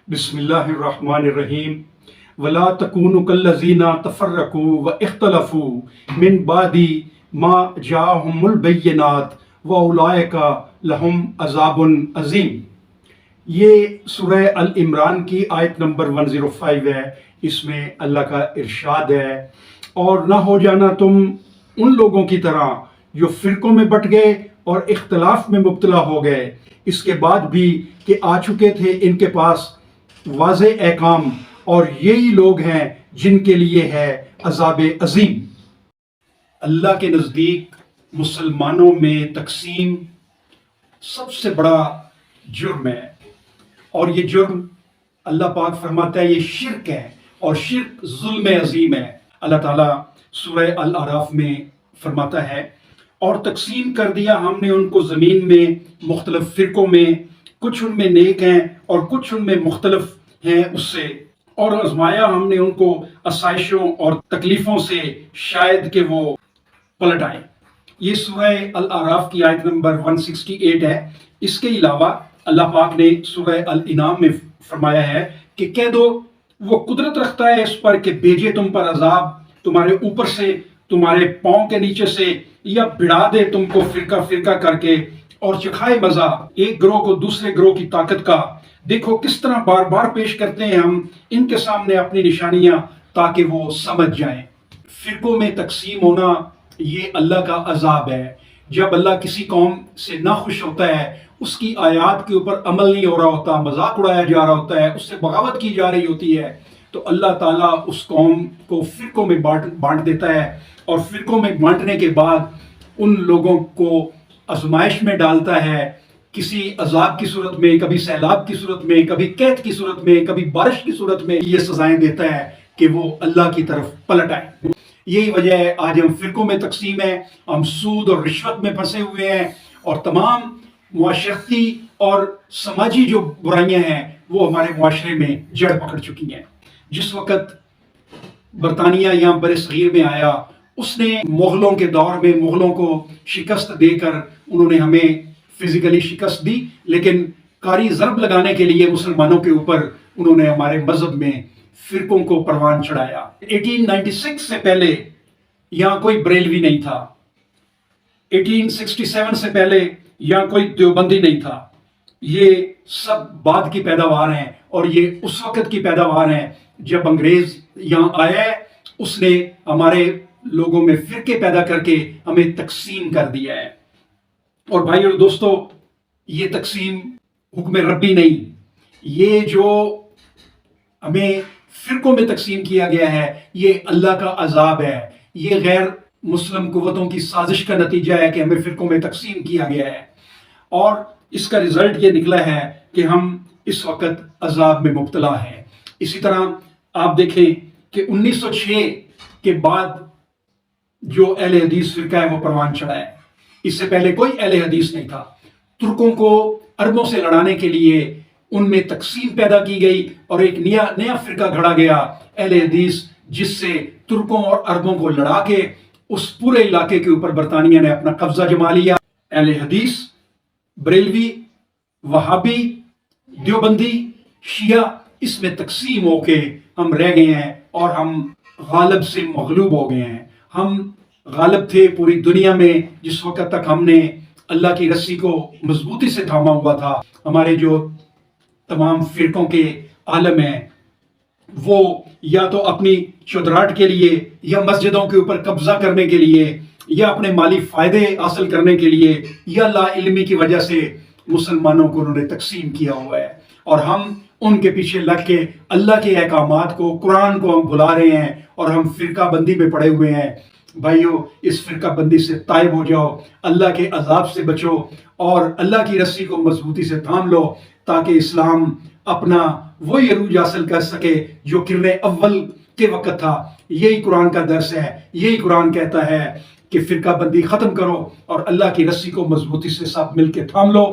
بسم اللہ الرحمن الرحیم ولا تکونوا کالذین تفرقوا واختلفوا من بعد ما جاءهم البینات واولئک لهم عذاب عظیم۔ یہ سورہ العمران کی آیت نمبر 105 ہے۔ اس میں اللہ کا ارشاد ہے، اور نہ ہو جانا تم ان لوگوں کی طرح جو فرقوں میں بٹ گئے اور اختلاف میں مبتلا ہو گئے، اس کے بعد بھی کہ آ چکے تھے ان کے پاس واضح احکام، اور یہی لوگ ہیں جن کے لیے ہے عذاب عظیم۔ اللہ کے نزدیک مسلمانوں میں تقسیم سب سے بڑا جرم ہے، اور یہ جرم اللہ پاک فرماتا ہے یہ شرک ہے، اور شرک ظلم عظیم ہے۔ اللہ تعالیٰ سورہ الاعراف میں فرماتا ہے، اور تقسیم کر دیا ہم نے ان کو زمین میں مختلف فرقوں میں، کچھ ان میں نیک ہیں اور کچھ ان میں مختلف ہیں اس سے، اور آزمایا ہم نے ان کو آسائشوں اور تکلیفوں سے شاید کہ وہ پلٹ آئیں۔ یہ سورہ الاعراف کی آیت نمبر 168 ہے۔ اس کے علاوہ اللہ پاک نے سورہ الانعام میں فرمایا ہے کہ کہہ دو وہ قدرت رکھتا ہے اس پر کہ بھیجے تم پر عذاب تمہارے اوپر سے، تمہارے پاؤں کے نیچے سے، یا بڑھا دے تم کو فرقہ فرقہ کر کے، اور چکھائے مزہ ایک گروہ کو دوسرے گروہ کی طاقت کا۔ دیکھو کس طرح بار بار پیش کرتے ہیں ہم ان کے سامنے اپنی نشانیاں تاکہ وہ سمجھ جائیں۔ فرقوں میں تقسیم ہونا یہ اللہ کا عذاب ہے۔ جب اللہ کسی قوم سے ناخوش ہوتا ہے، اس کی آیات کے اوپر عمل نہیں ہو رہا ہوتا، مذاق اڑایا جا رہا ہوتا ہے، اس سے بغاوت کی جا رہی ہوتی ہے، تو اللہ تعالیٰ اس قوم کو فرقوں میں بانٹ دیتا ہے، اور فرقوں میں بانٹنے کے بعد ان لوگوں کو آزمائش میں ڈالتا ہے، کسی عذاب کی صورت میں، کبھی سیلاب کی صورت میں، کبھی قحط کی صورت میں، کبھی بارش کی صورت میں، یہ سزائیں دیتا ہے کہ وہ اللہ کی طرف پلٹ آئیں۔ یہی وجہ ہے آج ہم فرقوں میں تقسیم ہیں، ہم سود اور رشوت میں پھنسے ہوئے ہیں، اور تمام معاشرتی اور سماجی جو برائیاں ہیں وہ ہمارے معاشرے میں جڑ پکڑ چکی ہیں۔ جس وقت برطانیہ یہاں بر صغیر میں آیا، اس نے مغلوں کے دور میں مغلوں کو شکست دے کر انہوں نے ہمیں فزیکلی شکست دی، لیکن کاری ضرب لگانے کے لیے مسلمانوں کے اوپر انہوں نے ہمارے مذہب میں فرقوں کو پروان چڑھایا۔ 1896 سے پہلے یہاں کوئی بریلوی نہیں تھا، 1867 سے پہلے یہاں کوئی دیوبندی نہیں تھا۔ یہ سب بعد کی پیداوار ہیں، اور یہ اس وقت کی پیداوار ہیں جب انگریز یہاں آیا ہے، اس نے ہمارے لوگوں میں فرقے پیدا کر کے ہمیں تقسیم کر دیا ہے۔ اور بھائی اور دوستو، یہ تقسیم حکم ربی نہیں، یہ جو ہمیں فرقوں میں تقسیم کیا گیا ہے یہ اللہ کا عذاب ہے، یہ غیر مسلم قوتوں کی سازش کا نتیجہ ہے کہ ہمیں فرقوں میں تقسیم کیا گیا ہے، اور اس کا رزلٹ یہ نکلا ہے کہ ہم اس وقت عذاب میں مبتلا ہیں۔ اسی طرح آپ دیکھیں کہ 1906 کے بعد جو اہل حدیث فرقہ ہے وہ پروان چڑھا ہے، اس سے پہلے کوئی اہل حدیث نہیں تھا۔ ترکوں کو عربوں سے لڑانے کے لیے ان میں تقسیم پیدا کی گئی، اور ایک نیا فرقہ گھڑا گیا اہل حدیث، جس سے ترکوں اور عربوں کو لڑا کے اس پورے علاقے کے اوپر برطانیہ نے اپنا قبضہ جما لیا۔ اہل حدیث، بریلوی، وہابی، دیوبندی، شیعہ، اس میں تقسیم ہو کے ہم رہ گئے ہیں، اور ہم غالب سے مغلوب ہو گئے ہیں۔ ہم غالب تھے پوری دنیا میں جس وقت تک ہم نے اللہ کی رسی کو مضبوطی سے تھاما ہوا تھا۔ ہمارے جو تمام فرقوں کے عالم ہیں وہ یا تو اپنی چودراہٹ کے لیے، یا مسجدوں کے اوپر قبضہ کرنے کے لیے، یا اپنے مالی فائدے حاصل کرنے کے لیے، یا لا علمی کی وجہ سے مسلمانوں کو انہوں نے تقسیم کیا ہوا ہے، اور ہم ان کے پیچھے لگ کے اللہ کے احکامات کو، قرآن کو ہم بھلا رہے ہیں، اور ہم فرقہ بندی میں پڑے ہوئے ہیں۔ بھائیو، اس فرقہ بندی سے تائب ہو جاؤ، اللہ کے عذاب سے بچو، اور اللہ کی رسی کو مضبوطی سے تھام لو، تاکہ اسلام اپنا وہی عروج حاصل کر سکے جو قرن اول کے وقت تھا۔ یہی قرآن کا درس ہے، یہی قرآن کہتا ہے کہ فرقہ بندی ختم کرو، اور اللہ کی رسی کو مضبوطی سے ساتھ مل کے تھام لو۔